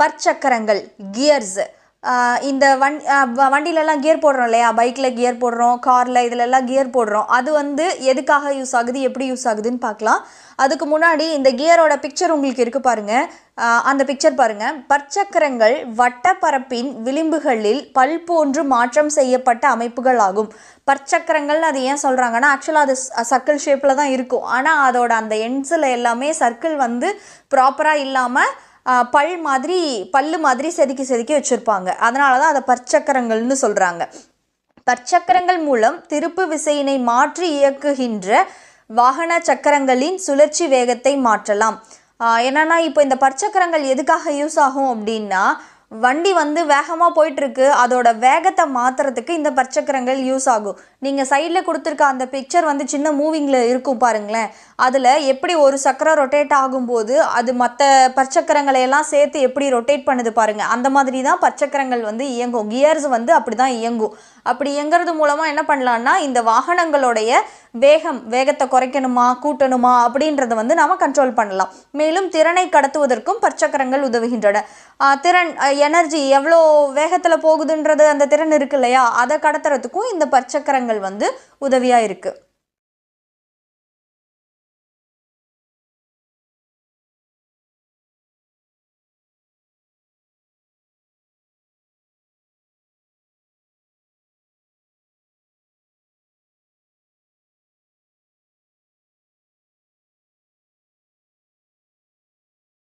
பற்சக்கரங்கள், gears. இந்த வண்டியிலலாம் gear போடுறோம் இல்லையா, பைக்கில் கியர் போடுறோம், காரில் இதிலெல்லாம் கியர் போடுறோம். அது வந்து எதுக்காக யூஸ் ஆகுது, எப்படி யூஸ் ஆகுதுன்னு பார்க்கலாம். அதுக்கு முன்னாடி இந்த கியரோட பிக்சர் உங்களுக்கு இருக்குது பாருங்கள். அந்த பிக்சர் பாருங்கள். பற்சக்கரங்கள் வட்டப்பரப்பின் விளிம்புகளில் பல் போன்று மாற்றம் செய்யப்பட்ட அமைப்புகள் ஆகும். பற்சக்கரங்கள்னு அது ஏன் சொல்கிறாங்கன்னா, ஆக்சுவலாக அது சர்க்கிள் ஷேப்பில் தான் இருக்கும். ஆனால் அதோட அந்த எண்ட்ஸில் எல்லாமே சர்க்கிள் வந்து ப்ராப்பராக இல்லாமல் பல்லு மாதிரி செதுக்கி வச்சுருப்பாங்க. அதனால தான் அதை பற்சக்கரங்கள்னு சொல்கிறாங்க. பற்சக்கரங்கள் மூலம் திருப்பு விசையினை மாற்றி இயக்குகின்ற வாகன சக்கரங்களின் சுழற்சி வேகத்தை மாற்றலாம். என்னன்னா, இப்போ இந்த பற்சக்கரங்கள் எதுக்காக யூஸ் ஆகும் அப்படின்னா, வண்டி வந்து வேகமாக போயிட்டுருக்கு, அதோட வேகத்தை மாற்றுறதுக்கு இந்த பற்சக்கரங்கள் யூஸ் ஆகும். நீங்கள் சைடில் கொடுத்துருக்க அந்த பிக்சர் வந்து சின்ன மூவிங்கில் இருக்கும் பாருங்களேன். அதில் எப்படி ஒரு சக்கரம் ரொட்டேட் ஆகும்போது அது மற்ற பற்சக்கரங்களை எல்லாம் சேர்த்து எப்படி ரொட்டேட் பண்ணுது பாருங்கள். அந்த மாதிரி தான் பற்சக்கரங்கள் வந்து இயங்கும். கியர்ஸ் வந்து அப்படி தான் இயங்கும். அப்படி இயங்கிறது மூலமாக என்ன பண்ணலான்னா, இந்த வாகனங்களுடைய வேகத்தை குறைக்கணுமா கூட்டணுமா அப்படின்றத வந்து நாம் கண்ட்ரோல் பண்ணலாம். மேலும் திறனை கடத்துவதற்கும் பற்சக்கரங்கள் உதவுகின்றன. திறன், எனர்ஜி எவ்வளோ வேகத்தில் போகுதுன்றது அந்த திறன் இருக்கு இல்லையா, அதை கடத்துறதுக்கும் இந்த பற்சக்கரங்கள் வந்து உதவியாக இருக்குது.